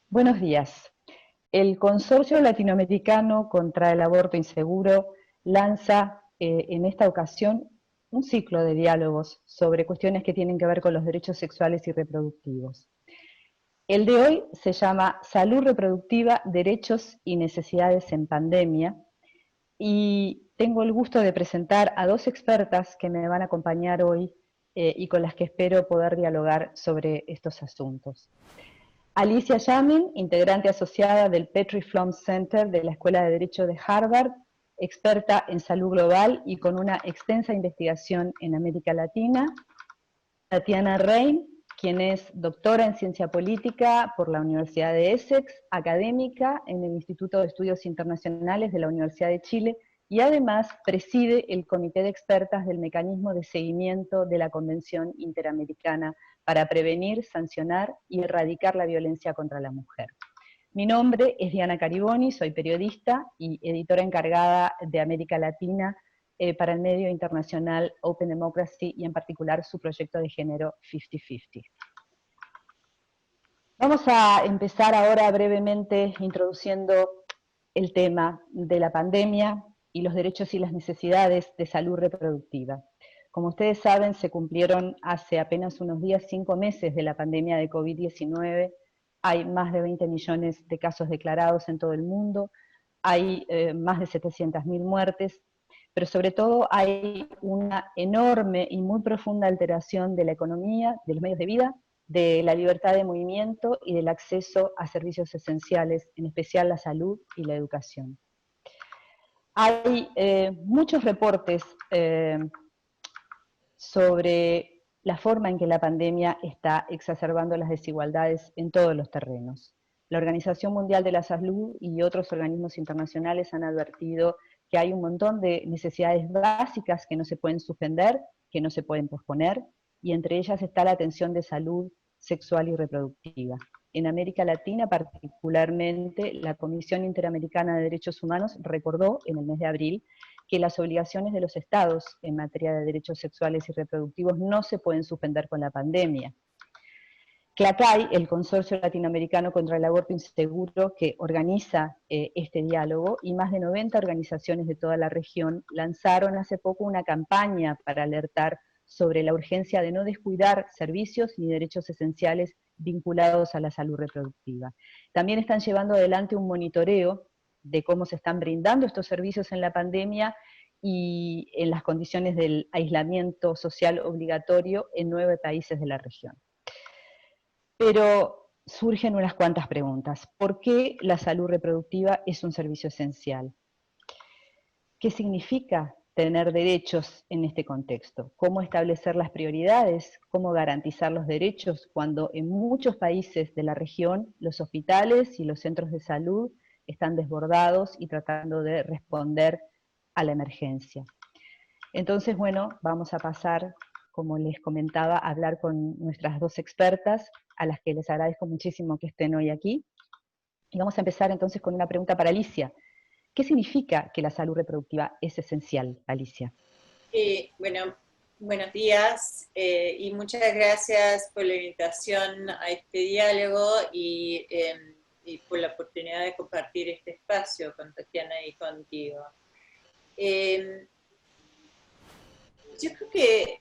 Buenos días. El Consorcio Latinoamericano contra el Aborto Inseguro lanza en esta ocasión un ciclo de diálogos sobre cuestiones que tienen que ver con los derechos sexuales y reproductivos. El de hoy se llama Salud Reproductiva, Derechos y Necesidades en Pandemia, y tengo el gusto de presentar a dos expertas que me van a acompañar hoy y con las que espero poder dialogar sobre estos asuntos. Alicia Yamin, integrante asociada del Petrie Flom Center de la Escuela de Derecho de Harvard, experta en salud global y con una extensa investigación en América Latina. Tatiana Rein, quien es doctora en ciencia política por la Universidad de Essex, académica en el Instituto de Estudios Internacionales de la Universidad de Chile y además preside el Comité de Expertas del Mecanismo de Seguimiento de la Convención Interamericana para prevenir, sancionar y erradicar la violencia contra la mujer. Mi nombre es Diana Cariboni, soy periodista y editora encargada de América Latina para el medio internacional Open Democracy y en particular su proyecto de género 50-50. Vamos a empezar ahora brevemente introduciendo el tema de la pandemia y los derechos y las necesidades de salud reproductiva. Como ustedes saben, se cumplieron hace apenas unos días 5 meses de la pandemia de COVID-19, hay más de 20 millones de casos declarados en todo el mundo, hay más de 700.000 muertes, pero sobre todo hay una enorme y muy profunda alteración de la economía, de los medios de vida, de la libertad de movimiento y del acceso a servicios esenciales, en especial la salud y la educación. Hay muchos reportes sobre la forma en que la pandemia está exacerbando las desigualdades en todos los terrenos. La Organización Mundial de la Salud y otros organismos internacionales han advertido que hay un montón de necesidades básicas que no se pueden suspender, que no se pueden posponer, y entre ellas está la atención de salud sexual y reproductiva. En América Latina, particularmente, la Comisión Interamericana de Derechos Humanos recordó en el mes de abril que las obligaciones de los estados en materia de derechos sexuales y reproductivos no se pueden suspender con la pandemia. CLACAI, el Consorcio Latinoamericano contra el Aborto Inseguro, que organiza este diálogo, y más de 90 organizaciones de toda la región lanzaron hace poco una campaña para alertar sobre la urgencia de no descuidar servicios ni derechos esenciales vinculados a la salud reproductiva. También están llevando adelante un monitoreo de cómo se están brindando estos servicios en la pandemia y en las condiciones del aislamiento social obligatorio en 9 países de la región. Pero surgen unas cuantas preguntas. ¿Por qué la salud reproductiva es un servicio esencial? ¿Qué significa tener derechos en este contexto? ¿Cómo establecer las prioridades? ¿Cómo garantizar los derechos cuando en muchos países de la región los hospitales y los centros de salud están desbordados y tratando de responder a la emergencia? Entonces, bueno, vamos a pasar, como les comentaba, a hablar con nuestras dos expertas, a las que les agradezco muchísimo que estén hoy aquí. Y vamos a empezar entonces con una pregunta para Alicia. ¿Qué significa que la salud reproductiva es esencial, Alicia? Bueno, buenos días y muchas gracias por la invitación a este diálogo y por la oportunidad de compartir este espacio con Tatiana y contigo. Yo creo que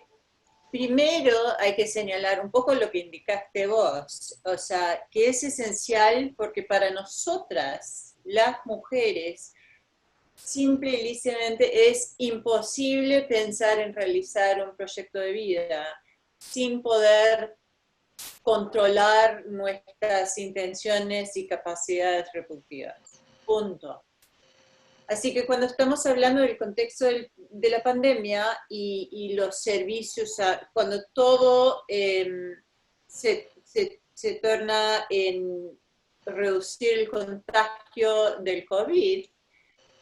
primero hay que señalar un poco lo que indicaste vos, o sea, que es esencial porque para nosotras, las mujeres, simple y lícitamente es imposible pensar en realizar un proyecto de vida sin poder controlar nuestras intenciones y capacidades reproductivas. Punto. Así que cuando estamos hablando del contexto de la pandemia y los servicios, cuando todo se torna en reducir el contagio del COVID,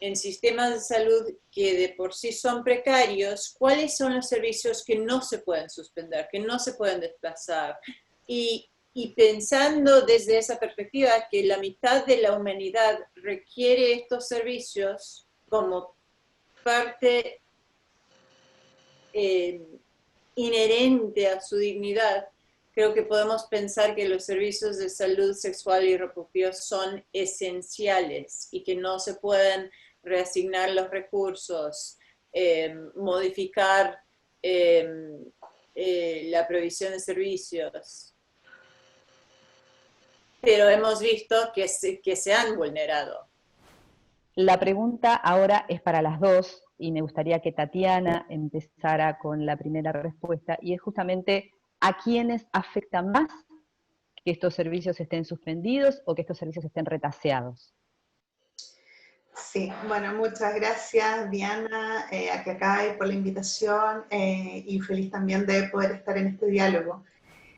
en sistemas de salud que de por sí son precarios, ¿cuáles son los servicios que no se pueden suspender, que no se pueden desplazar? Y pensando desde esa perspectiva que la mitad de la humanidad requiere estos servicios como parte inherente a su dignidad, creo que podemos pensar que los servicios de salud sexual y reproductiva son esenciales y que no se pueden reasignar los recursos, modificar la provisión de servicios. Pero hemos visto que se han vulnerado. La pregunta ahora es para las dos, y me gustaría que Tatiana empezara con la primera respuesta, y es justamente a quiénes afecta más que estos servicios estén suspendidos o que estos servicios estén retaseados. Sí, bueno, muchas gracias Diana, a Cacay por la invitación y feliz también de poder estar en este diálogo.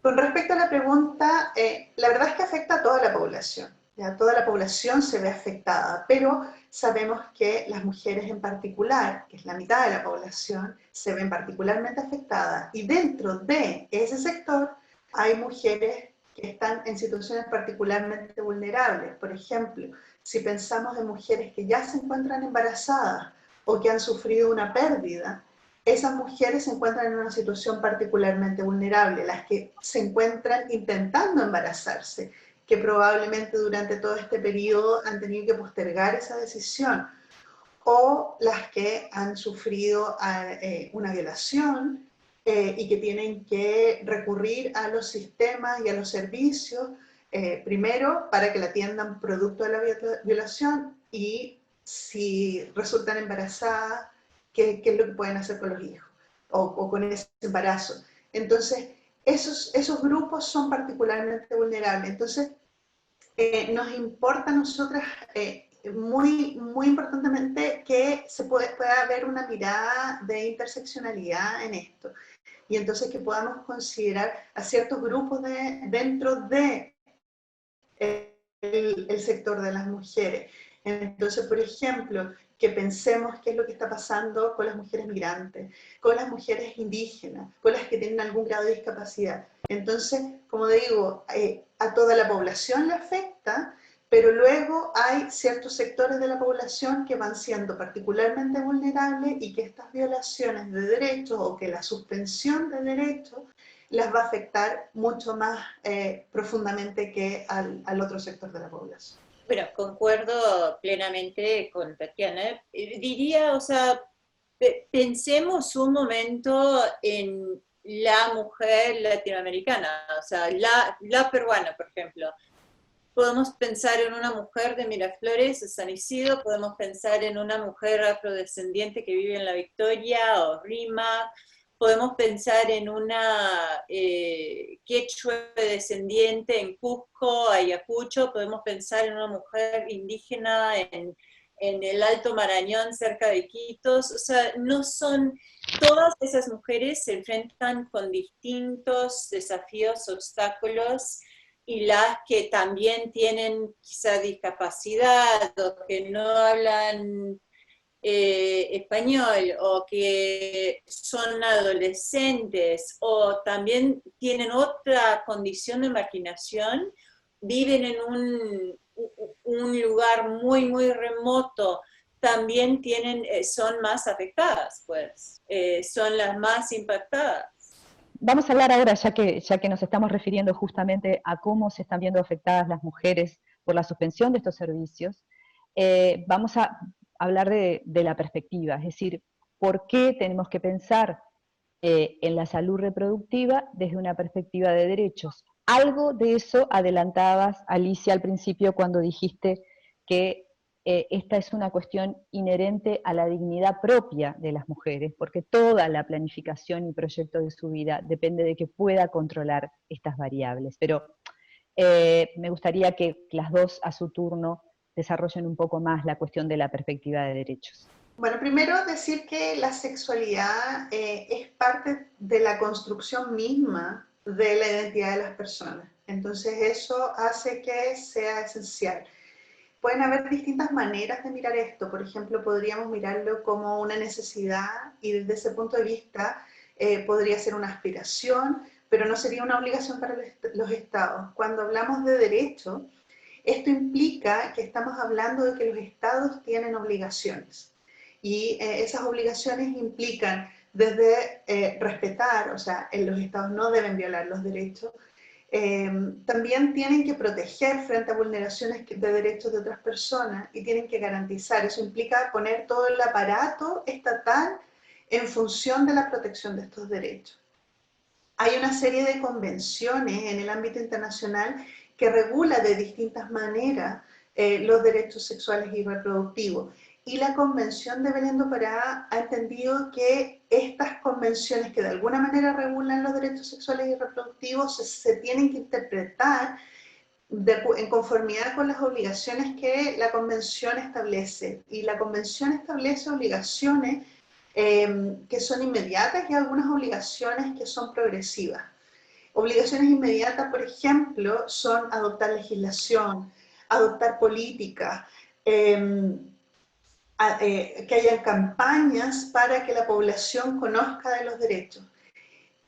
Con respecto a la pregunta, la verdad es que afecta a toda la población. Ya toda la población se ve afectada, pero sabemos que las mujeres en particular, que es la mitad de la población, se ven particularmente afectadas. Y dentro de ese sector hay mujeres que están en situaciones particularmente vulnerables. Por ejemplo, si pensamos en mujeres que ya se encuentran embarazadas o que han sufrido una pérdida, esas mujeres se encuentran en una situación particularmente vulnerable, las que se encuentran intentando embarazarse, que probablemente durante todo este periodo han tenido que postergar esa decisión, o las que han sufrido una violación y que tienen que recurrir a los sistemas y a los servicios, primero para que la atiendan producto de la violación y si resultan embarazadas, qué es lo que pueden hacer con los hijos o con ese embarazo. Entonces, esos grupos son particularmente vulnerables. Entonces, nos importa a nosotras muy importantemente que se pueda haber una mirada de interseccionalidad en esto. Y entonces que podamos considerar a ciertos grupos dentro de el sector de las mujeres. Entonces, por ejemplo, que pensemos qué es lo que está pasando con las mujeres migrantes, con las mujeres indígenas, con las que tienen algún grado de discapacidad. Entonces, como digo, a toda la población le afecta, pero luego hay ciertos sectores de la población que van siendo particularmente vulnerables y que estas violaciones de derechos o que la suspensión de derechos las va a afectar mucho más profundamente que al otro sector de la población. Bueno, concuerdo plenamente con Tatiana. Diría, o sea, pensemos un momento en la mujer latinoamericana, o sea, la peruana, por ejemplo. Podemos pensar en una mujer de Miraflores o San Isidro, podemos pensar en una mujer afrodescendiente que vive en La Victoria o Rímac, podemos pensar en una quechua descendiente en Cusco, Ayacucho, podemos pensar en una mujer indígena en el Alto Marañón, cerca de Quitos. O sea, no son, todas esas mujeres se enfrentan con distintos desafíos, obstáculos, y las que también tienen quizá discapacidad o que no hablan español o que son adolescentes o también tienen otra condición de marginación, viven en un lugar muy remoto, también tienen, son más afectadas, pues, son las más impactadas. Vamos a hablar ahora, ya que nos estamos refiriendo justamente a cómo se están viendo afectadas las mujeres por la suspensión de estos servicios, vamos a hablar de la perspectiva, es decir, por qué tenemos que pensar en la salud reproductiva desde una perspectiva de derechos. Algo de eso adelantabas, Alicia, al principio cuando dijiste que esta es una cuestión inherente a la dignidad propia de las mujeres, porque toda la planificación y proyecto de su vida depende de que pueda controlar estas variables. Pero me gustaría que las dos a su turno desarrollen un poco más la cuestión de la perspectiva de derechos. Bueno, primero decir que la sexualidad es parte de la construcción misma de la identidad de las personas. Entonces eso hace que sea esencial. Pueden haber distintas maneras de mirar esto. Por ejemplo, podríamos mirarlo como una necesidad y desde ese punto de vista podría ser una aspiración, pero no sería una obligación para los estados. Cuando hablamos de derecho, esto implica que estamos hablando de que los estados tienen obligaciones. Y esas obligaciones implican desde respetar, o sea, los estados no deben violar los derechos, también tienen que proteger frente a vulneraciones de derechos de otras personas y tienen que garantizar. Eso implica poner todo el aparato estatal en función de la protección de estos derechos. Hay una serie de convenciones en el ámbito internacional que regula de distintas maneras los derechos sexuales y reproductivos. Y la Convención de Belén do Pará ha entendido que estas convenciones que de alguna manera regulan los derechos sexuales y reproductivos se tienen que interpretar en conformidad con las obligaciones que la Convención establece. Y la Convención establece obligaciones que son inmediatas y algunas obligaciones que son progresivas. Obligaciones inmediatas, por ejemplo, son adoptar legislación, adoptar políticas, que haya campañas para que la población conozca de los derechos.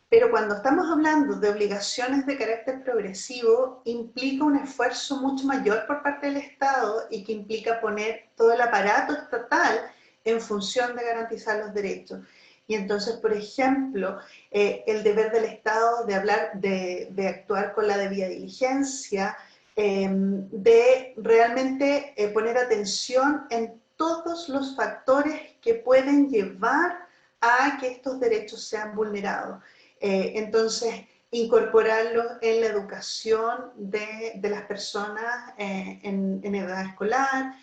Pero cuando estamos hablando de obligaciones de carácter progresivo, implica un esfuerzo mucho mayor por parte del Estado y que implica poner todo el aparato estatal en función de garantizar los derechos. Y entonces, por ejemplo, el deber del Estado de de actuar con la debida diligencia, de realmente poner atención en todos los factores que pueden llevar a que estos derechos sean vulnerados. Entonces, incorporarlos en la educación de las personas en edad escolar,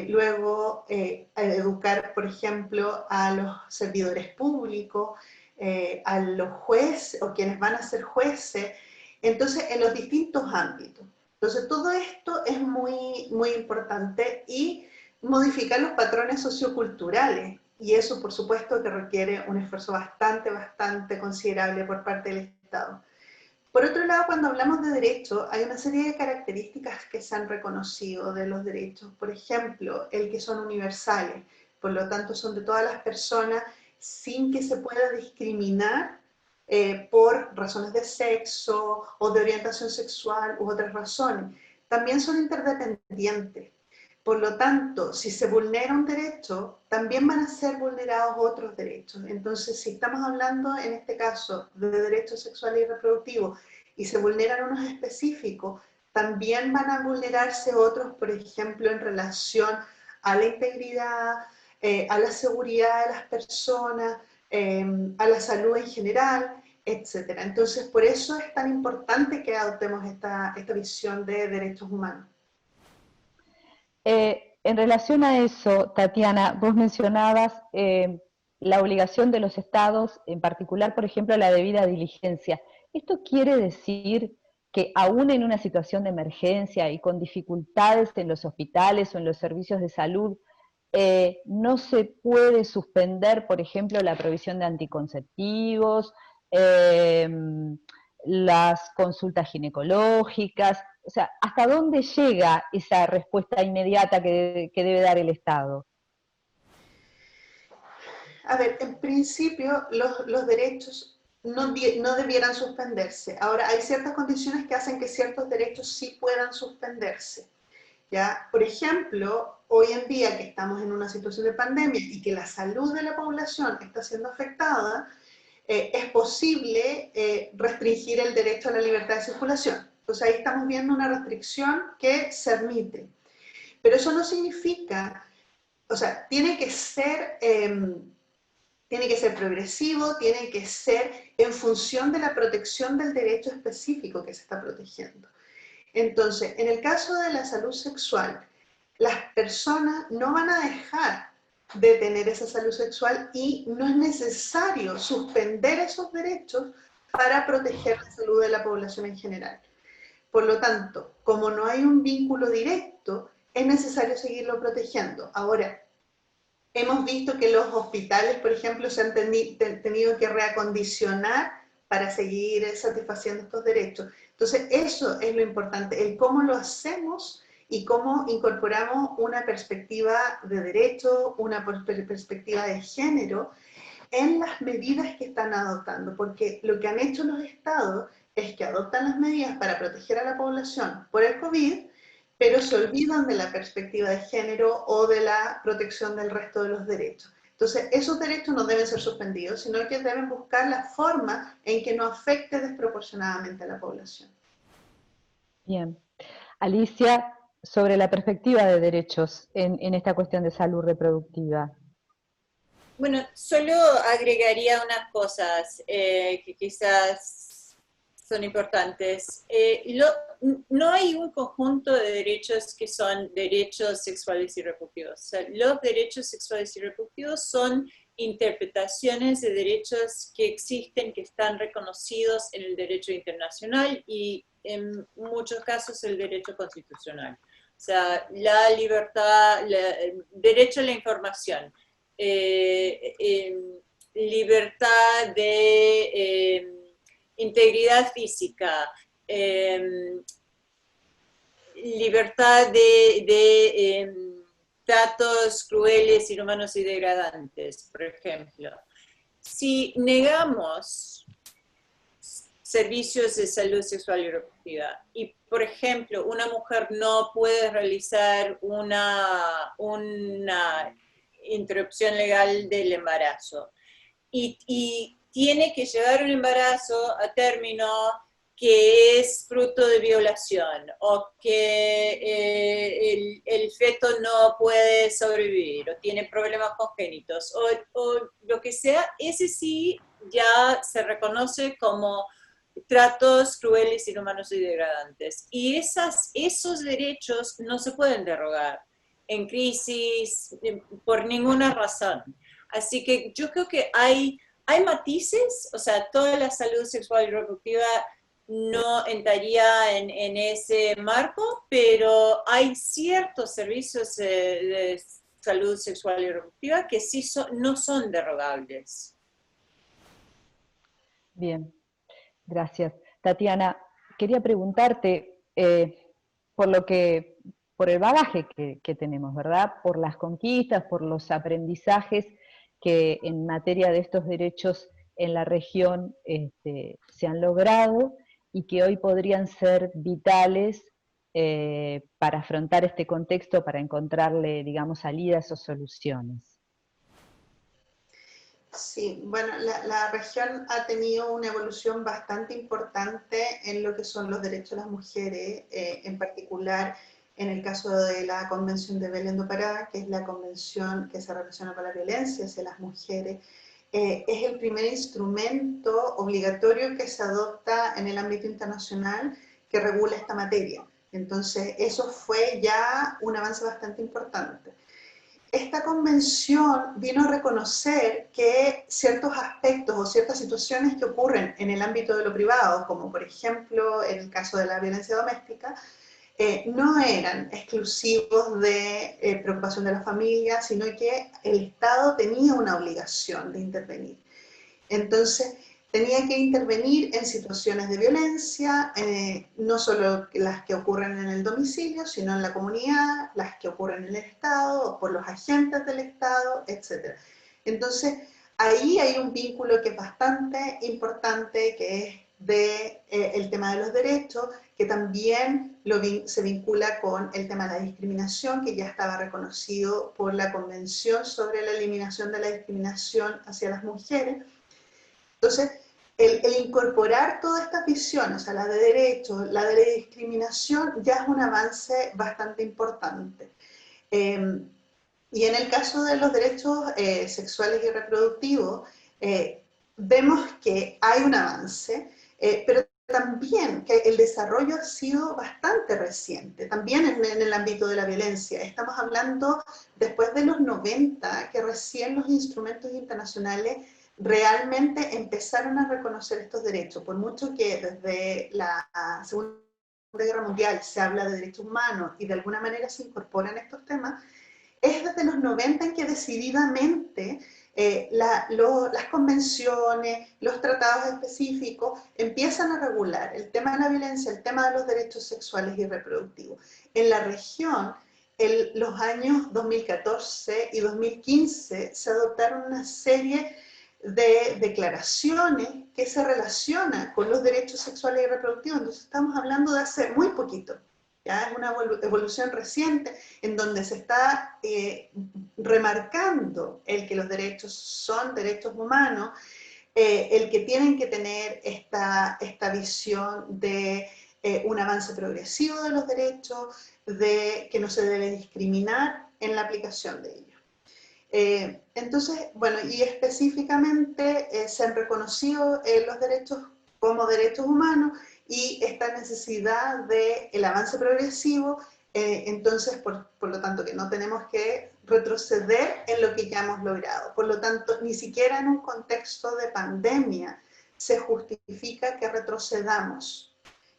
luego educar, por ejemplo, a los servidores públicos, a los jueces o quienes van a ser jueces, entonces en los distintos ámbitos. Entonces todo esto es muy, muy importante y modificar los patrones socioculturales. Y eso, por supuesto, que requiere un esfuerzo bastante considerable por parte del Estado. Por otro lado, cuando hablamos de derechos, hay una serie de características que se han reconocido de los derechos. Por ejemplo, el que son universales, por lo tanto son de todas las personas sin que se pueda discriminar por razones de sexo o de orientación sexual u otras razones. También son interdependientes. Por lo tanto, si se vulnera un derecho, también van a ser vulnerados otros derechos. Entonces, si estamos hablando en este caso de derechos sexuales y reproductivos y se vulneran unos específicos, también van a vulnerarse otros, por ejemplo, en relación a la integridad, a la seguridad de las personas, a la salud en general, etc. Entonces, por eso es tan importante que adoptemos esta visión de derechos humanos. En relación a eso, Tatiana, vos mencionabas la obligación de los estados, en particular, por ejemplo, la debida diligencia. ¿Esto quiere decir que aún en una situación de emergencia y con dificultades en los hospitales o en los servicios de salud, no se puede suspender, por ejemplo, la provisión de anticonceptivos, las consultas ginecológicas? O sea, ¿hasta dónde llega esa respuesta inmediata que debe dar el Estado? A ver, en principio los derechos no debieran suspenderse. Ahora, hay ciertas condiciones que hacen que ciertos derechos sí puedan suspenderse. ¿Ya? Por ejemplo, hoy en día que estamos en una situación de pandemia y que la salud de la población está siendo afectada, es posible restringir el derecho a la libertad de circulación. Entonces ahí estamos viendo una restricción que se admite. Pero eso no significa, o sea, tiene que ser progresivo, tiene que ser en función de la protección del derecho específico que se está protegiendo. Entonces, en el caso de la salud sexual, las personas no van a dejar de tener esa salud sexual y no es necesario suspender esos derechos para proteger la salud de la población en general. Por lo tanto, como no hay un vínculo directo, es necesario seguirlo protegiendo. Ahora, hemos visto que los hospitales, por ejemplo, se han tenido que reacondicionar para seguir satisfaciendo estos derechos. Entonces, eso es lo importante, el cómo lo hacemos y cómo incorporamos una perspectiva de derecho, una perspectiva de género en las medidas que están adoptando, porque lo que han hecho los estados es que adoptan las medidas para proteger a la población por el COVID, pero se olvidan de la perspectiva de género o de la protección del resto de los derechos. Entonces, esos derechos no deben ser suspendidos, sino que deben buscar la forma en que no afecte desproporcionadamente a la población. Bien. Alicia, sobre la perspectiva de derechos en esta cuestión de salud reproductiva. Bueno, solo agregaría unas cosas que quizás son importantes. No hay un conjunto de derechos que son derechos sexuales y reproductivos. O sea, los derechos sexuales y reproductivos son interpretaciones de derechos que existen, que están reconocidos en el derecho internacional y en muchos casos el derecho constitucional. O sea, la libertad, el derecho a la información, libertad de integridad física, libertad de tratos crueles, inhumanos y degradantes, por ejemplo. Si negamos servicios de salud sexual y reproductiva, y por ejemplo, una mujer no puede realizar una interrupción legal del embarazo y tiene que llevar un embarazo a término que es fruto de violación o que el feto no puede sobrevivir o tiene problemas congénitos o lo que sea, ese sí ya se reconoce como tratos crueles, inhumanos y degradantes. Y esos derechos no se pueden derogar en crisis por ninguna razón. Así que yo creo que hay matices, o sea, toda la salud sexual y reproductiva no entraría en ese marco, pero hay ciertos servicios de salud sexual y reproductiva que sí no son derogables. Bien, gracias. Tatiana, quería preguntarte, por el bagaje que tenemos, ¿verdad? Por las conquistas, por los aprendizajes que en materia de estos derechos en la región se han logrado y que hoy podrían ser vitales para afrontar este contexto, para encontrarle, digamos, salidas o soluciones. Sí, bueno, la región ha tenido una evolución bastante importante en lo que son los derechos de las mujeres, en particular en el caso de la Convención de Belén do Pará, que es la convención que se relaciona con la violencia hacia las mujeres. Es el primer instrumento obligatorio que se adopta en el ámbito internacional que regula esta materia. Entonces, eso fue ya un avance bastante importante. Esta convención vino a reconocer que ciertos aspectos o ciertas situaciones que ocurren en el ámbito de lo privado, como por ejemplo en el caso de la violencia doméstica, no eran exclusivos de preocupación de la familia, sino que el Estado tenía una obligación de intervenir. Entonces, tenía que intervenir en situaciones de violencia, no solo las que ocurren en el domicilio, sino en la comunidad, las que ocurren en el Estado, o por los agentes del Estado, etc. Entonces, ahí hay un vínculo que es bastante importante, que es el tema de los derechos, que también se vincula con el tema de la discriminación, que ya estaba reconocido por la Convención sobre la Eliminación de la Discriminación hacia las Mujeres. Entonces, el incorporar todas estas visiones, o sea, la de derechos, la de la discriminación, ya es un avance bastante importante. Y en el caso de los derechos sexuales y reproductivos, vemos que hay un avance, pero también que el desarrollo ha sido bastante reciente, también en el ámbito de la violencia. Estamos hablando después de los 90, que recién los instrumentos internacionales realmente empezaron a reconocer estos derechos, por mucho que desde la Segunda Guerra Mundial se habla de derechos humanos y de alguna manera se incorporan estos temas, es desde los 90 en que decididamente las convenciones, los tratados específicos empiezan a regular el tema de la violencia, el tema de los derechos sexuales y reproductivos. En la región, en los años 2014 y 2015 se adoptaron una serie de declaraciones que se relacionan con los derechos sexuales y reproductivos. Entonces estamos hablando de hace muy poquito. ya es una evolución reciente en donde se está remarcando el que los derechos son derechos humanos, el que tienen que tener esta visión de un avance progresivo de los derechos, de que no se debe discriminar en la aplicación de ellos. Entonces, bueno, y específicamente se han reconocido los derechos como derechos humanos y esta necesidad del avance progresivo, entonces, por lo tanto, que no tenemos que retroceder en lo que ya hemos logrado. Por lo tanto, ni siquiera en un contexto de pandemia se justifica que retrocedamos.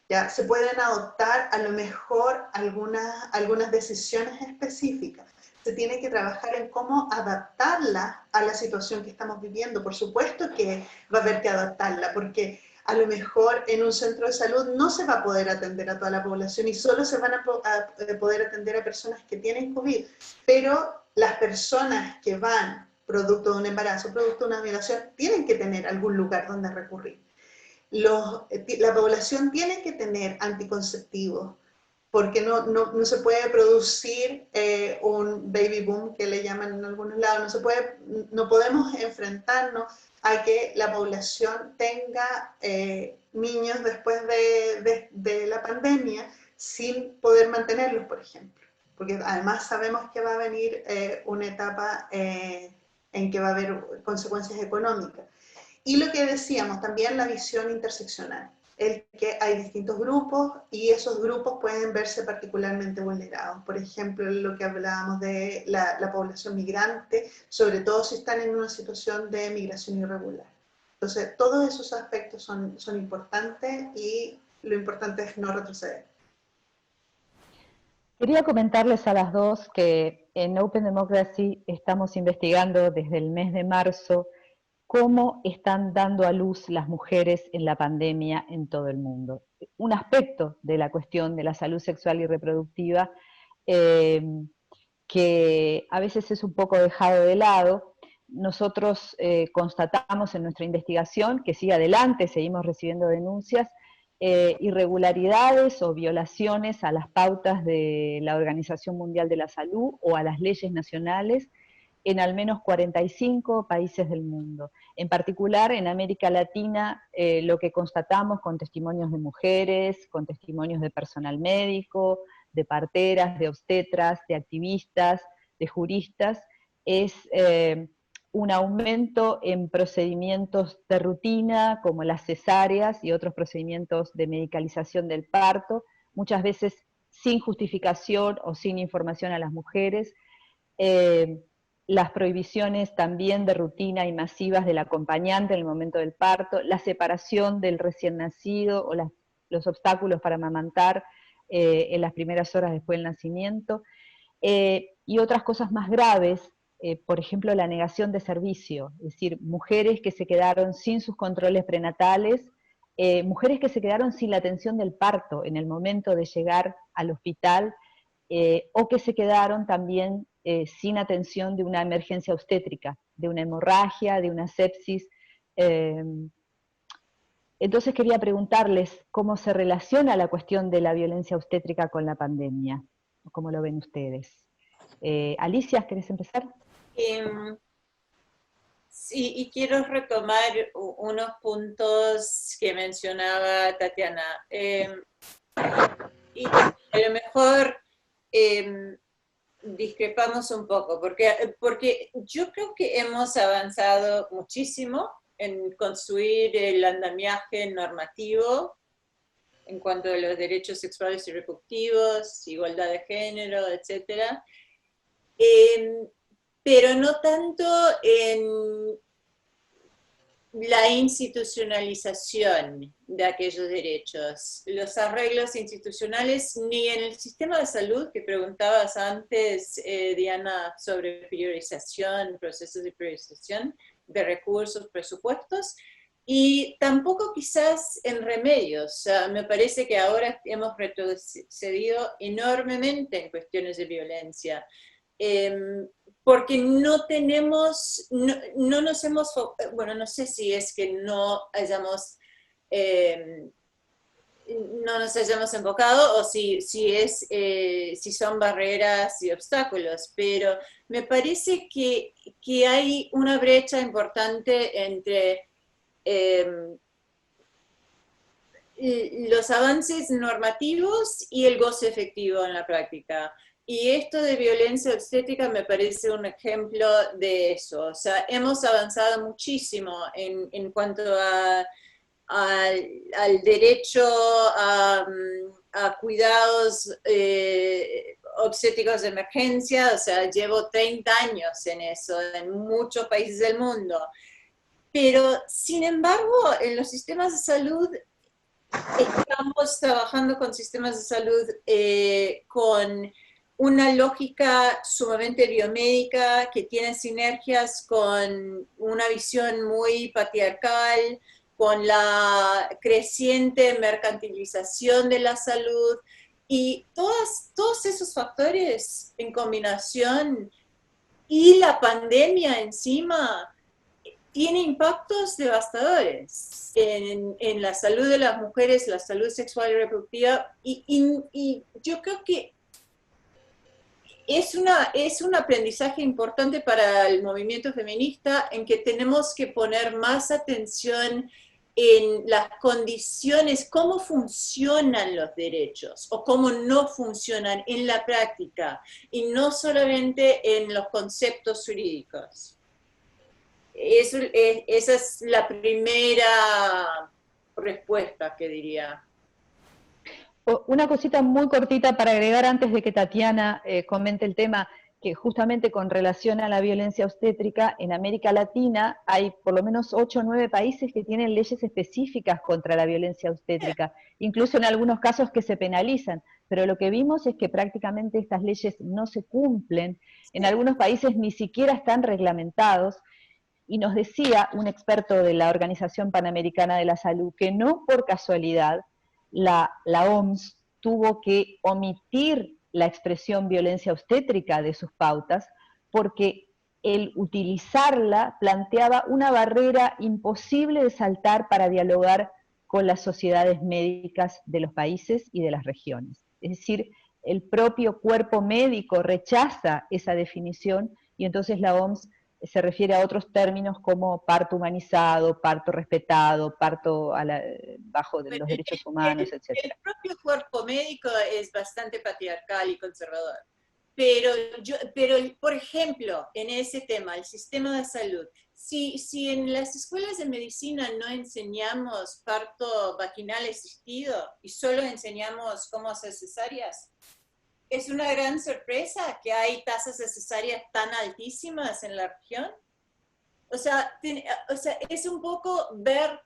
Ya se pueden adoptar a lo mejor algunas decisiones específicas. Se tiene que trabajar en cómo adaptarla a la situación que estamos viviendo. Por supuesto que va a haber que adaptarla, porque a lo mejor en un centro de salud no se va a poder atender a toda la población y solo se van a poder atender a personas que tienen COVID, pero las personas que van producto de un embarazo, producto de una violación, tienen que tener algún lugar donde recurrir. La población tiene que tener anticonceptivos, porque no se puede producir un baby boom, que le llaman en algunos lados, no podemos enfrentarnos a que la población tenga niños después de la pandemia sin poder mantenerlos, por ejemplo. Porque además sabemos que va a venir una etapa en que va a haber consecuencias económicas. Y lo que decíamos, también la visión interseccional, el que hay distintos grupos y esos grupos pueden verse particularmente vulnerados. Por ejemplo, lo que hablábamos de la población migrante, sobre todo si están en una situación de migración irregular. Entonces, todos esos aspectos son importantes y lo importante es no retroceder. Quería comentarles a las dos que en Open Democracy estamos investigando desde el mes de marzo cómo están dando a luz las mujeres en la pandemia en todo el mundo. Un aspecto de la cuestión de la salud sexual y reproductiva que a veces es un poco dejado de lado. Nosotros constatamos en nuestra investigación que sigue adelante, seguimos recibiendo denuncias, irregularidades o violaciones a las pautas de la Organización Mundial de la Salud o a las leyes nacionales en al menos 45 países del mundo. En particular, en América Latina, lo que constatamos con testimonios de mujeres, con testimonios de personal médico, de parteras, de obstetras, de activistas, de juristas, es un aumento en procedimientos de rutina, como las cesáreas y otros procedimientos de medicalización del parto, muchas veces sin justificación o sin información a las mujeres, las prohibiciones también de rutina y masivas del acompañante en el momento del parto, la separación del recién nacido o los obstáculos para amamantar en las primeras horas después del nacimiento, y otras cosas más graves, por ejemplo la negación de servicio, es decir, mujeres que se quedaron sin sus controles prenatales, mujeres que se quedaron sin la atención del parto en el momento de llegar al hospital, o que se quedaron también sin atención de una emergencia obstétrica, de una hemorragia, de una sepsis. Entonces quería preguntarles cómo se relaciona la cuestión de la violencia obstétrica con la pandemia, cómo lo ven ustedes. Alicia, ¿querés empezar? Sí, y quiero retomar unos puntos que mencionaba Tatiana. Y a lo mejor discrepamos un poco, porque yo creo que hemos avanzado muchísimo en construir el andamiaje normativo en cuanto a los derechos sexuales y reproductivos, igualdad de género, etc. Pero no tanto en la institucionalización de aquellos derechos, los arreglos institucionales, ni en el sistema de salud, que preguntabas antes, Diana, sobre priorización, procesos de priorización de recursos, presupuestos, y tampoco quizás en remedios. O sea, me parece que ahora hemos retrocedido enormemente en cuestiones de violencia. Porque no tenemos, no nos hemos, bueno, no sé si es que no hayamos no nos hayamos enfocado o si son barreras y obstáculos, pero me parece que hay una brecha importante entre los avances normativos y el goce efectivo en la práctica. Y esto de violencia obstétrica me parece un ejemplo de eso. O sea, hemos avanzado muchísimo en cuanto al derecho a cuidados obstétricos de emergencia. O sea, llevo 30 años en eso, en muchos países del mundo. Pero, sin embargo, en los sistemas de salud estamos trabajando con sistemas de salud con una lógica sumamente biomédica que tiene sinergias con una visión muy patriarcal, con la creciente mercantilización de la salud y todos esos factores en combinación y la pandemia encima tiene impactos devastadores en la salud de las mujeres, la salud sexual y reproductiva, y yo creo que es un aprendizaje importante para el movimiento feminista en que tenemos que poner más atención en las condiciones, cómo funcionan los derechos o cómo no funcionan en la práctica y no solamente en los conceptos jurídicos. Esa es la primera respuesta que diría. Una cosita muy cortita para agregar antes de que Tatiana comente el tema, que justamente con relación a la violencia obstétrica, en América Latina hay por lo menos 8 o 9 países que tienen leyes específicas contra la violencia obstétrica, incluso en algunos casos que se penalizan, pero lo que vimos es que prácticamente estas leyes no se cumplen, en algunos países ni siquiera están reglamentados, y nos decía un experto de la Organización Panamericana de la Salud que no por casualidad la OMS tuvo que omitir la expresión violencia obstétrica de sus pautas porque el utilizarla planteaba una barrera imposible de saltar para dialogar con las sociedades médicas de los países y de las regiones. Es decir, el propio cuerpo médico rechaza esa definición y entonces la OMS se refiere a otros términos como parto humanizado, parto respetado, parto bajo de los derechos humanos, etc. El propio cuerpo médico es bastante patriarcal y conservador. Pero, por ejemplo, en ese tema, el sistema de salud, si en las escuelas de medicina no enseñamos parto vaginal asistido y solo enseñamos cómo hacer cesáreas, es una gran sorpresa que hay tasas de cesáreas tan altísimas en la región. O sea, es un poco ver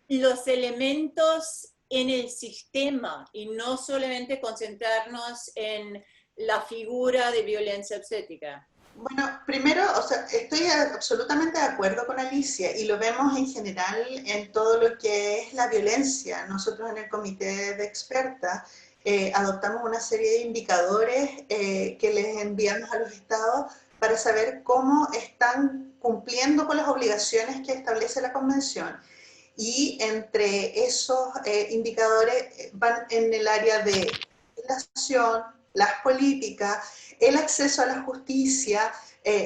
los elementos en el sistema y no solamente concentrarnos en la figura de violencia obstétrica. Bueno, primero, o sea, estoy absolutamente de acuerdo con Alicia y lo vemos en general en todo lo que es la violencia. Nosotros en el comité de expertas adoptamos una serie de indicadores que les enviamos a los estados para saber cómo están cumpliendo con las obligaciones que establece la convención. Y entre esos indicadores van en el área de la acción, las políticas, el acceso a la justicia,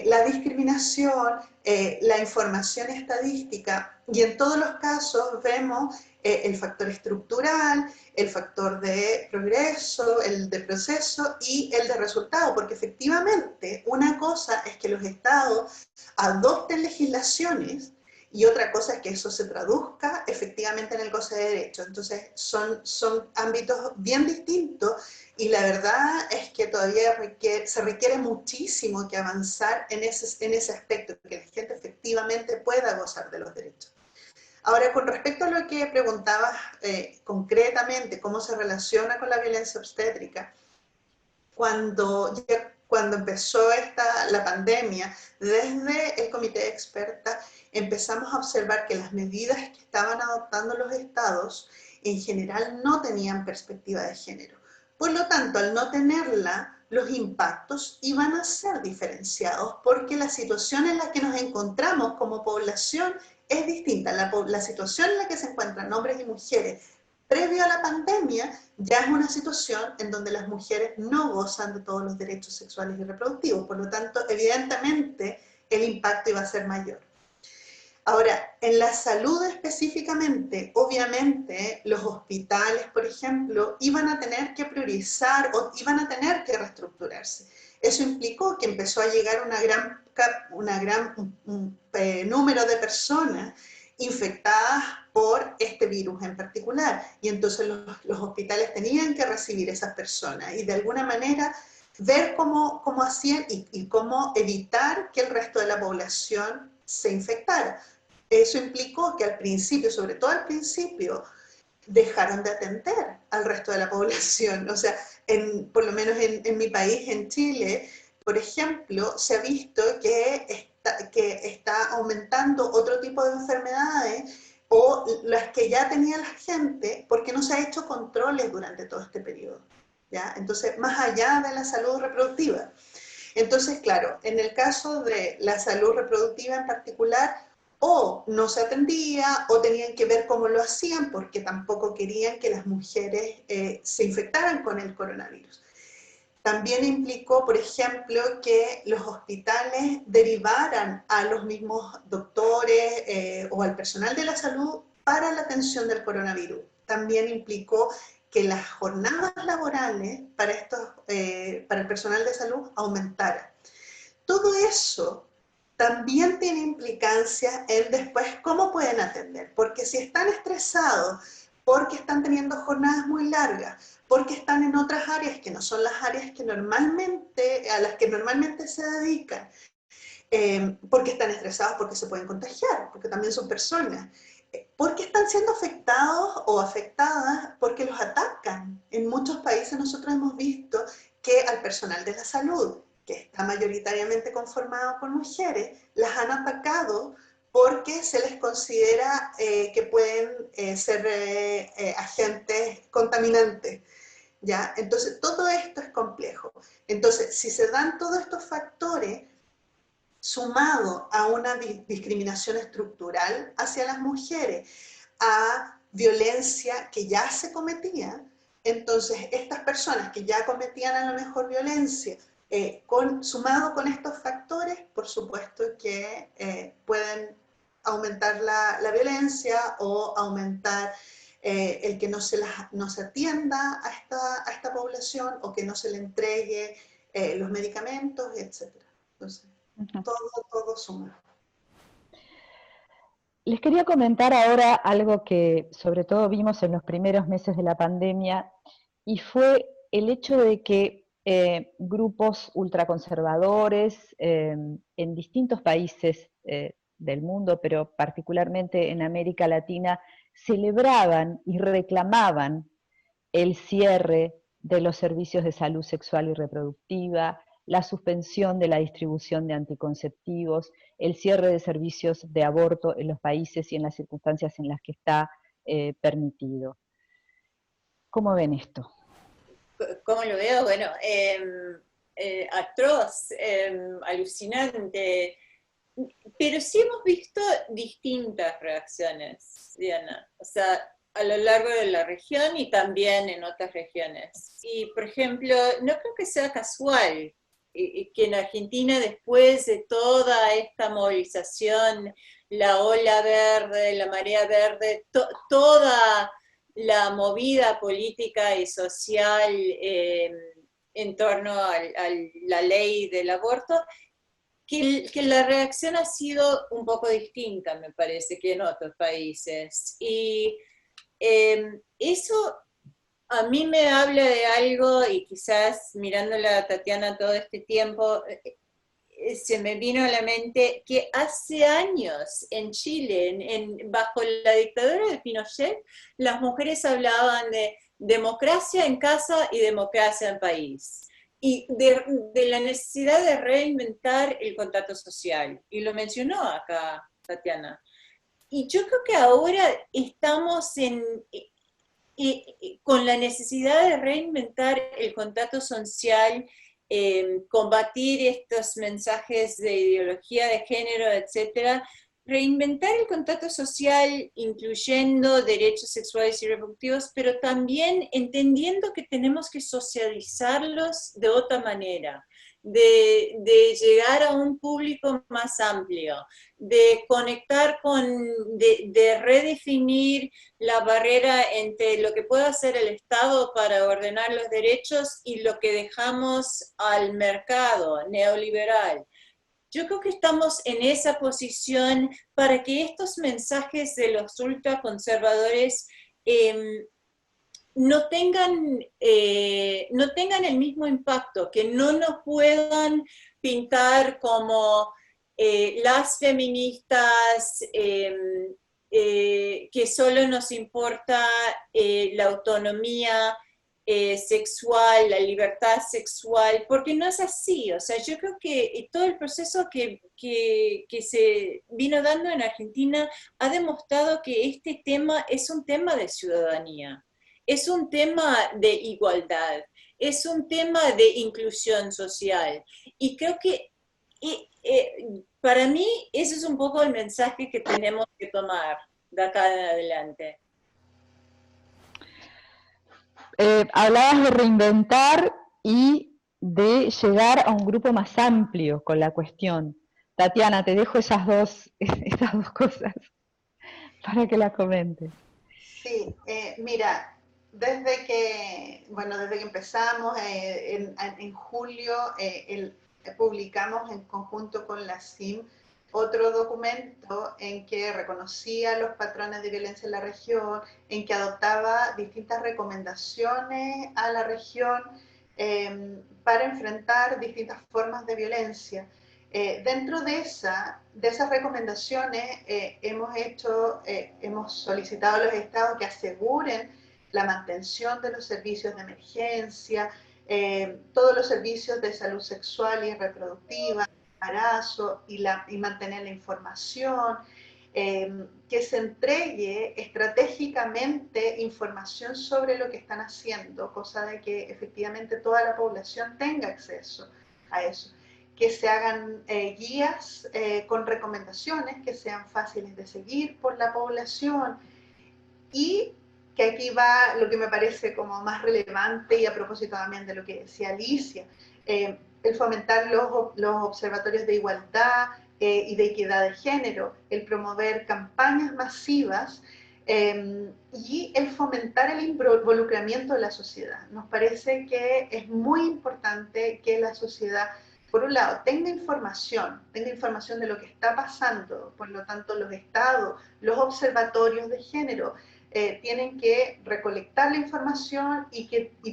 la discriminación, la información estadística, y en todos los casos vemos el factor estructural, el factor de progreso, el de proceso y el de resultado, porque efectivamente una cosa es que los estados adopten legislaciones y otra cosa es que eso se traduzca efectivamente en el goce de derechos. Entonces son ámbitos bien distintos y la verdad es que todavía se requiere muchísimo que avanzar en ese aspecto, que la gente efectivamente pueda gozar de los derechos. Ahora, con respecto a lo que preguntabas concretamente, cómo se relaciona con la violencia obstétrica, cuando empezó la pandemia, desde el comité de expertas empezamos a observar que las medidas que estaban adoptando los estados en general no tenían perspectiva de género. Por lo tanto, al no tenerla, los impactos iban a ser diferenciados porque la situación en la que nos encontramos como población es distinta. La situación en la que se encuentran hombres y mujeres previo a la pandemia, ya es una situación en donde las mujeres no gozan de todos los derechos sexuales y reproductivos, por lo tanto, evidentemente, el impacto iba a ser mayor. Ahora, en la salud específicamente, obviamente los hospitales, por ejemplo, iban a tener que priorizar o iban a tener que reestructurarse. Eso implicó que empezó a llegar una gran número de personas infectadas por este virus en particular. Y entonces los hospitales tenían que recibir esas personas y de alguna manera ver cómo hacían y cómo evitar que el resto de la población se infectara. Eso implicó que al principio, sobre todo al principio, dejaron de atender al resto de la población. O sea, por lo menos en mi país, en Chile, por ejemplo, se ha visto que está aumentando otro tipo de enfermedades o las que ya tenía la gente porque no se ha hecho controles durante todo este periodo, ¿ya? Entonces, más allá de la salud reproductiva. Entonces, claro, en el caso de la salud reproductiva en particular, o no se atendía o tenían que ver cómo lo hacían porque tampoco querían que las mujeres se infectaran con el coronavirus. También implicó, por ejemplo, que los hospitales derivaran a los mismos doctores o al personal de la salud para la atención del coronavirus. También implicó que las jornadas laborales para el personal de salud aumentaran. Todo eso también tiene implicancia en después cómo pueden atender, porque si están estresados, porque están teniendo jornadas muy largas, porque están en otras áreas que no son las áreas que a las que normalmente se dedican, porque están estresados, porque se pueden contagiar, porque también son personas, porque están siendo afectados o afectadas porque los atacan. En muchos países nosotros hemos visto que al personal de la salud, que está mayoritariamente conformado por mujeres, las han atacado porque se les considera que pueden ser agentes contaminantes, ¿ya? Entonces, todo esto es complejo. Entonces, si se dan todos estos factores, sumado a una discriminación estructural hacia las mujeres, a violencia que ya se cometía, entonces estas personas que ya cometían a lo mejor violencia, sumado con estos factores, por supuesto que pueden aumentar la violencia o aumentar el que no se atienda a esta población o que no se le entregue los medicamentos, etc. Entonces, todo suma. Les quería comentar ahora algo que sobre todo vimos en los primeros meses de la pandemia, y fue el hecho de que grupos ultraconservadores en distintos países del mundo, pero particularmente en América Latina, celebraban y reclamaban el cierre de los servicios de salud sexual y reproductiva, la suspensión de la distribución de anticonceptivos, el cierre de servicios de aborto en los países y en las circunstancias en las que está permitido. ¿Cómo ven esto? ¿Cómo lo veo? Bueno, atroz, alucinante, pero sí hemos visto distintas reacciones, Diana, o sea, a lo largo de la región y también en otras regiones. Y, por ejemplo, no creo que sea casual que en Argentina, después de toda esta movilización, la ola verde, la marea verde, toda la movida política y social en torno a la ley del aborto, que la reacción ha sido un poco distinta, me parece, que en otros países. Y eso a mí me habla de algo, y quizás mirándola a Tatiana todo este tiempo, se me vino a la mente que hace años en Chile, bajo la dictadura de Pinochet, las mujeres hablaban de democracia en casa y democracia en país, y de la necesidad de reinventar el contrato social, y lo mencionó acá Tatiana. Y yo creo que ahora estamos con la necesidad de reinventar el contrato social, combatir estos mensajes de ideología de género, etcétera, reinventar el contacto social, incluyendo derechos sexuales y reproductivos, pero también entendiendo que tenemos que socializarlos de otra manera, de llegar a un público más amplio, de conectar de redefinir la barrera entre lo que puede hacer el Estado para ordenar los derechos y lo que dejamos al mercado neoliberal. Yo creo que estamos en esa posición para que estos mensajes de los ultraconservadores no tengan el mismo impacto, que no nos puedan pintar como las feministas, que solo nos importa la autonomía sexual, la libertad sexual, porque no es así. O sea, yo creo que todo el proceso que se vino dando en Argentina ha demostrado que este tema es un tema de ciudadanía, es un tema de igualdad, es un tema de inclusión social. Y creo que para mí ese es un poco el mensaje que tenemos que tomar de acá en adelante. Hablabas de reinventar y de llegar a un grupo más amplio con la cuestión. Tatiana, te dejo esas dos cosas para que las comentes. Sí, mira, desde que empezamos en julio, publicamos en conjunto con la CIM otro documento en que reconocía los patrones de violencia en la región, en que adoptaba distintas recomendaciones a la región para enfrentar distintas formas de violencia. Dentro de esas recomendaciones hemos solicitado a los estados que aseguren la mantención de los servicios de emergencia, todos los servicios de salud sexual y reproductiva, embarazo y mantener la información, que se entregue estratégicamente información sobre lo que están haciendo, cosa de que efectivamente toda la población tenga acceso a eso, que se hagan guías con recomendaciones que sean fáciles de seguir por la población y que aquí va lo que me parece como más relevante y a propósito también de lo que decía Alicia, el fomentar los observatorios de igualdad y de equidad de género, el promover campañas masivas y el fomentar el involucramiento de la sociedad. Nos parece que es muy importante que la sociedad, por un lado, tenga información de lo que está pasando, por lo tanto los estados, los observatorios de género, tienen que recolectar la información y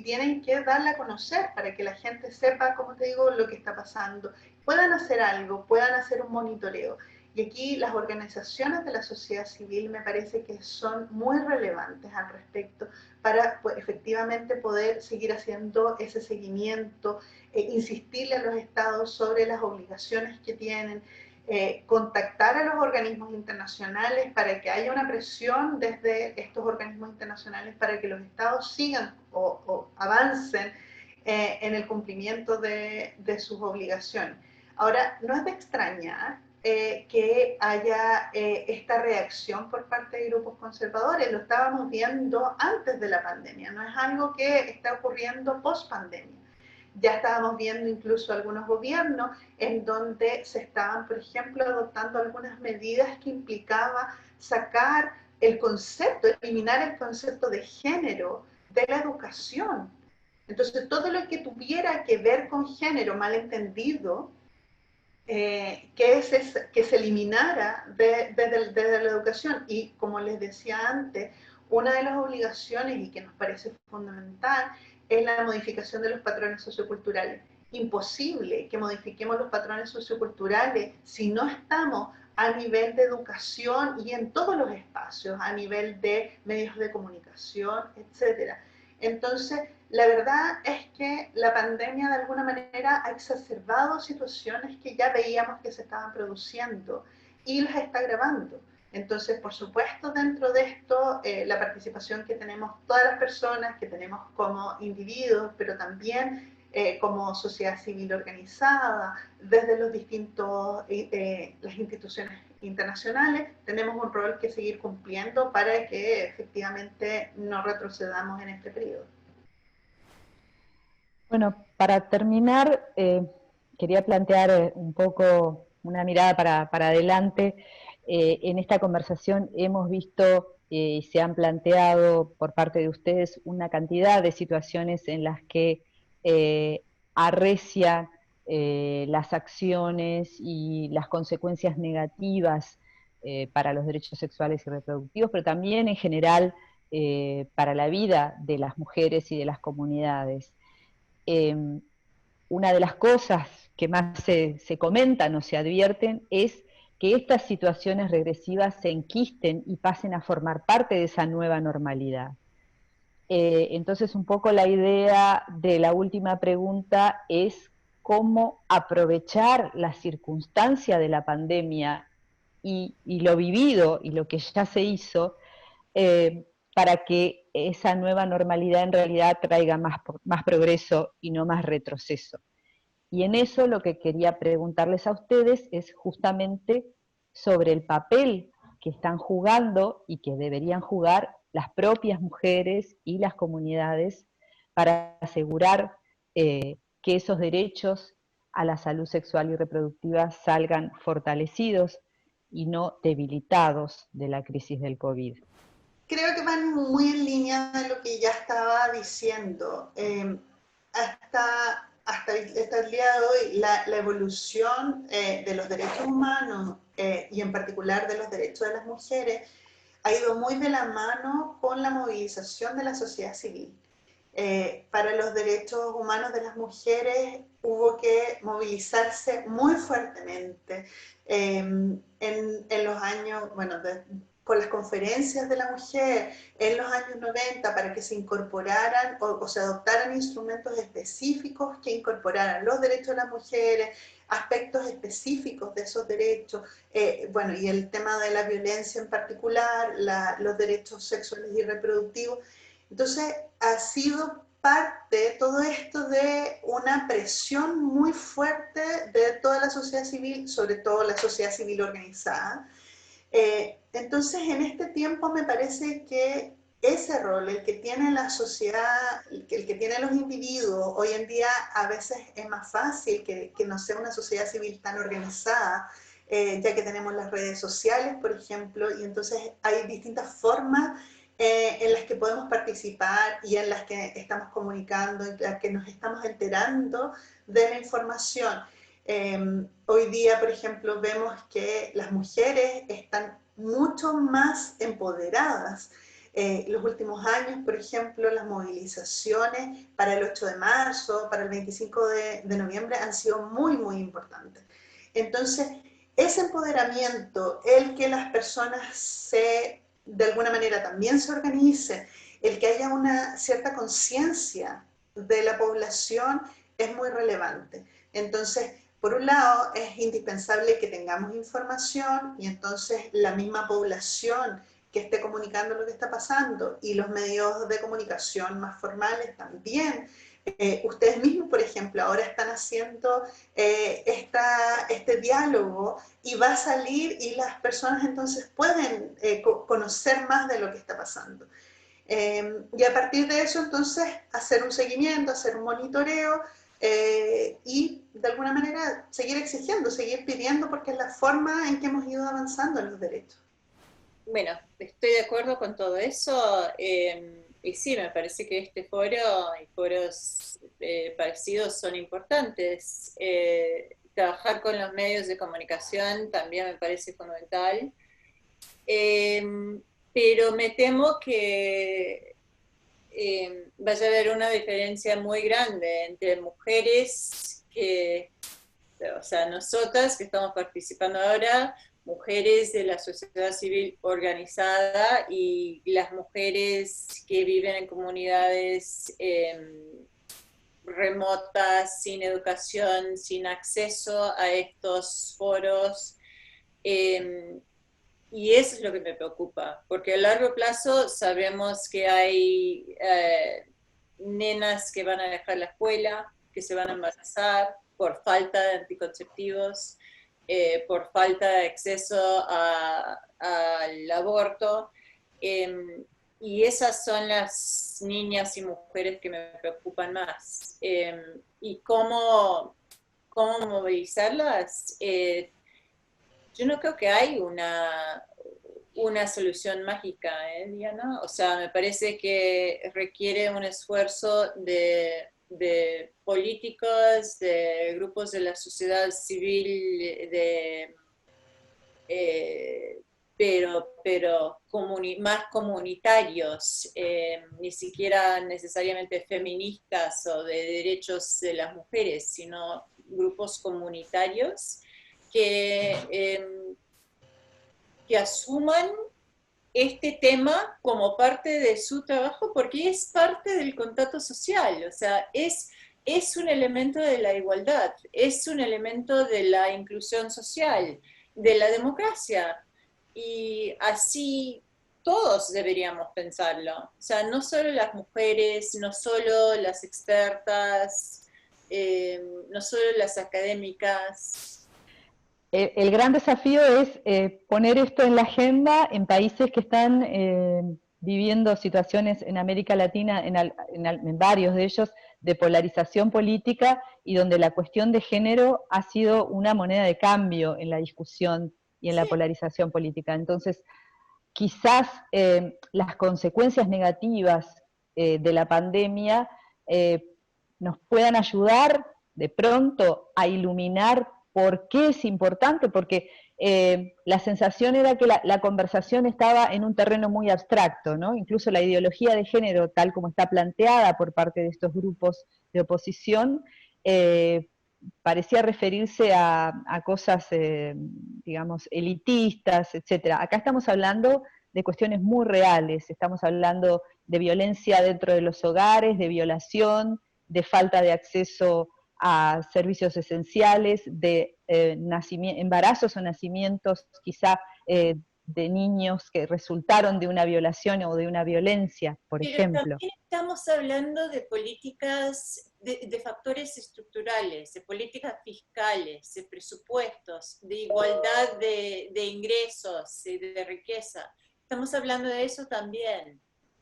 tienen que darla a conocer para que la gente sepa, como te digo, lo que está pasando, puedan hacer algo, puedan hacer un monitoreo. Y aquí las organizaciones de la sociedad civil me parece que son muy relevantes al respecto para pues, efectivamente poder seguir haciendo ese seguimiento, insistirle a los estados sobre las obligaciones que tienen, contactar a los organismos internacionales para que haya una presión desde estos organismos internacionales para que los estados sigan o avancen en el cumplimiento de sus obligaciones. Ahora, no es de extrañar que haya esta reacción por parte de grupos conservadores, lo estábamos viendo antes de la pandemia, no es algo que está ocurriendo post pandemia. Ya estábamos viendo incluso algunos gobiernos en donde se estaban, por ejemplo, adoptando algunas medidas que implicaban sacar el concepto, eliminar el concepto de género de la educación. Entonces, todo lo que tuviera que ver con género malentendido, que se eliminara desde la educación. Y como les decía antes, una de las obligaciones y que nos parece fundamental es la modificación de los patrones socioculturales. Imposible que modifiquemos los patrones socioculturales si no estamos a nivel de educación y en todos los espacios, a nivel de medios de comunicación, etcétera. Entonces, la verdad es que la pandemia de alguna manera ha exacerbado situaciones que ya veíamos que se estaban produciendo y las está agravando. Entonces, por supuesto, dentro de esto, la participación que tenemos todas las personas, que tenemos como individuos, pero también como sociedad civil organizada, desde los distintos, las instituciones internacionales, tenemos un rol que seguir cumpliendo para que efectivamente no retrocedamos en este periodo. Bueno, para terminar, quería plantear un poco una mirada para adelante. En esta conversación hemos visto y se han planteado por parte de ustedes una cantidad de situaciones en las que arrecia las acciones y las consecuencias negativas para los derechos sexuales y reproductivos, pero también en general para la vida de las mujeres y de las comunidades. Eh, una de las cosas que más se comentan o se advierten es que estas situaciones regresivas se enquisten y pasen a formar parte de esa nueva normalidad. Entonces, un poco la idea de la última pregunta es cómo aprovechar la circunstancia de la pandemia y lo vivido y lo que ya se hizo para que esa nueva normalidad en realidad traiga más progreso y no más retroceso. Y en eso lo que quería preguntarles a ustedes es justamente sobre el papel que están jugando y que deberían jugar las propias mujeres y las comunidades para asegurar que esos derechos a la salud sexual y reproductiva salgan fortalecidos y no debilitados de la crisis del COVID. Creo que van muy en línea de lo que ya estaba diciendo. Hasta el día de hoy, la evolución de los derechos humanos y en particular de los derechos de las mujeres ha ido muy de la mano con la movilización de la sociedad civil. Para los derechos humanos de las mujeres hubo que movilizarse muy fuertemente en los años, bueno, con las conferencias de la mujer en los años 90 para que se incorporaran o se adoptaran instrumentos específicos que incorporaran los derechos de las mujeres, aspectos específicos de esos derechos, bueno, y el tema de la violencia en particular, los derechos sexuales y reproductivos. Entonces, ha sido parte todo esto de una presión muy fuerte de toda la sociedad civil, sobre todo la sociedad civil organizada. Entonces, en este tiempo me parece que ese rol, el que tiene la sociedad, el que tienen los individuos, hoy en día a veces es más fácil que no sea una sociedad civil tan organizada, ya que tenemos las redes sociales, por ejemplo, y entonces hay distintas formas en las que podemos participar y en las que estamos comunicando, en las que nos estamos enterando de la información. Hoy día, por ejemplo, vemos que las mujeres están mucho más empoderadas. Los últimos años, por ejemplo, las movilizaciones para el 8 de marzo, para el 25 de noviembre han sido muy, muy importantes. Entonces, ese empoderamiento, el que las personas de alguna manera también se organicen, el que haya una cierta conciencia de la población es muy relevante. Entonces, por un lado, es indispensable que tengamos información y entonces la misma población que esté comunicando lo que está pasando y los medios de comunicación más formales también. Ustedes mismos, por ejemplo, ahora están haciendo este diálogo y va a salir y las personas entonces pueden conocer más de lo que está pasando. Y a partir de eso, entonces, hacer un seguimiento, hacer un monitoreo y, de alguna manera, seguir exigiendo, seguir pidiendo, porque es la forma en que hemos ido avanzando en los derechos. Bueno, estoy de acuerdo con todo eso. Y sí, me parece que este foro y foros parecidos son importantes. Trabajar con los medios de comunicación también me parece fundamental. Pero me temo que vaya a haber una diferencia muy grande entre mujeres que, o sea, nosotras que estamos participando ahora, mujeres de la sociedad civil organizada y las mujeres que viven en comunidades remotas, sin educación, sin acceso a estos foros. Y eso es lo que me preocupa, porque a largo plazo sabemos que hay nenas que van a dejar la escuela, que se van a embarazar por falta de anticonceptivos, por falta de acceso al aborto. Y esas son las niñas y mujeres que me preocupan más. Y cómo movilizarlas. Yo no creo que hay una solución mágica, Diana. O sea, me parece que requiere un esfuerzo de políticos, de grupos de la sociedad civil, pero más comunitarios, ni siquiera necesariamente feministas o de derechos de las mujeres, sino grupos comunitarios que, que asuman este tema como parte de su trabajo, porque es parte del contrato social, o sea, es un elemento de la igualdad, es un elemento de la inclusión social, de la democracia, y así todos deberíamos pensarlo, o sea, no solo las mujeres, no solo las expertas, no solo las académicas. El gran desafío es poner esto en la agenda en países que están viviendo situaciones en América Latina, en varios de ellos, de polarización política y donde la cuestión de género ha sido una moneda de cambio en la discusión y en la Sí. polarización política. Entonces, quizás las consecuencias negativas de la pandemia nos puedan ayudar de pronto a iluminar por qué es importante, porque la sensación era que la conversación estaba en un terreno muy abstracto, ¿no? Incluso la ideología de género, tal como está planteada por parte de estos grupos de oposición, parecía referirse a cosas, digamos, elitistas, etcétera. Acá estamos hablando de cuestiones muy reales, estamos hablando de violencia dentro de los hogares, de violación, de falta de acceso a servicios esenciales, de embarazos o nacimientos quizá de niños que resultaron de una violación o de una violencia, por Pero ejemplo. también estamos hablando de políticas, de factores estructurales, de políticas fiscales, de presupuestos, de igualdad de ingresos y de riqueza. Estamos hablando de eso también.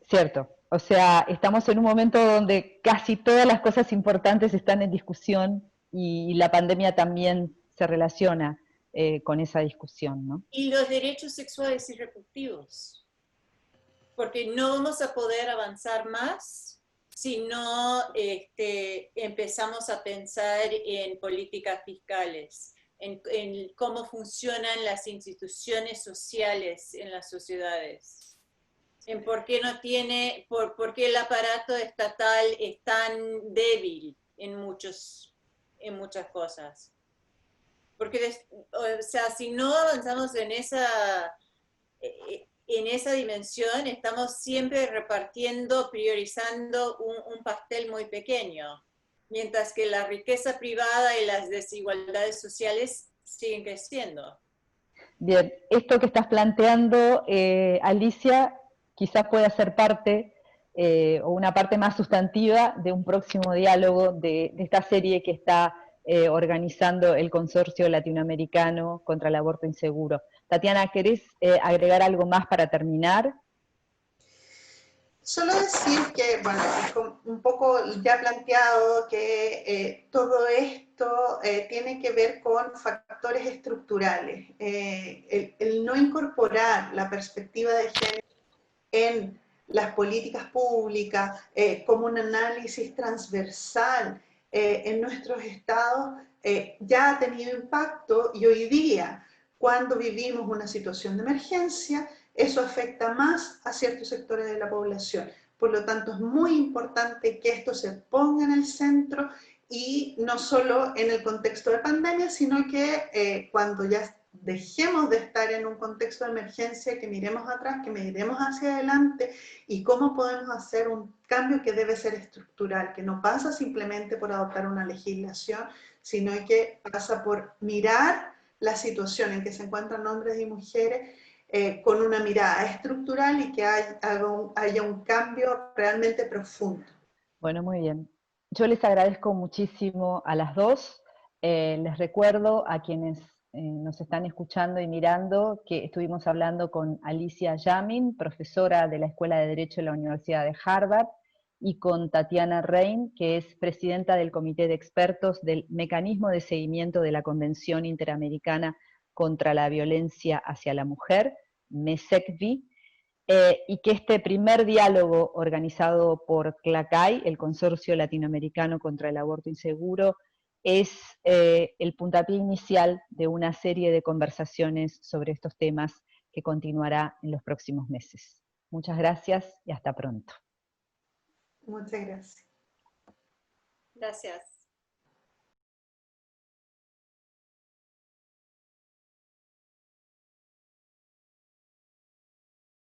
Cierto, o sea, estamos en un momento donde casi todas las cosas importantes están en discusión y la pandemia también se relaciona con esa discusión, ¿no? Y los derechos sexuales y reproductivos, porque no vamos a poder avanzar más si no empezamos a pensar en políticas fiscales, en cómo funcionan las instituciones sociales en las sociedades, en por qué no tiene, por qué el aparato estatal es tan débil en muchas cosas. Porque, o sea, si no avanzamos en esa dimensión, estamos siempre repartiendo, priorizando un pastel muy pequeño, mientras que la riqueza privada y las desigualdades sociales siguen creciendo. Bien, esto que estás planteando, Alicia, quizás pueda ser parte o una parte más sustantiva de un próximo diálogo de esta serie que está organizando el Consorcio Latinoamericano contra el Aborto Inseguro. Tatiana, ¿querés agregar algo más para terminar? Solo decir que, bueno, un poco ya planteado que todo esto tiene que ver con factores estructurales. El no incorporar la perspectiva de género en las políticas públicas como un análisis transversal en nuestros estados ya ha tenido impacto y hoy día, cuando vivimos una situación de emergencia, eso afecta más a ciertos sectores de la población. Por lo tanto, es muy importante que esto se ponga en el centro y no solo en el contexto de pandemia, sino que cuando ya dejemos de estar en un contexto de emergencia, que miremos atrás, que miremos hacia adelante y cómo podemos hacer un cambio que debe ser estructural, que no pasa simplemente por adoptar una legislación, sino que pasa por mirar la situación en que se encuentran hombres y mujeres con una mirada estructural y que haya un cambio realmente profundo. Bueno, muy bien. Yo les agradezco muchísimo a las dos. Les recuerdo a quienes nos están escuchando y mirando, que estuvimos hablando con Alicia Yamin, profesora de la Escuela de Derecho de la Universidad de Harvard, y con Tatiana Rein, que es presidenta del Comité de Expertos del Mecanismo de Seguimiento de la Convención Interamericana contra la Violencia hacia la Mujer, MESECVI, y que este primer diálogo organizado por CLACAI, el Consorcio Latinoamericano contra el Aborto Inseguro, es el puntapié inicial de una serie de conversaciones sobre estos temas que continuará en los próximos meses. Muchas gracias y hasta pronto. Muchas gracias. Gracias.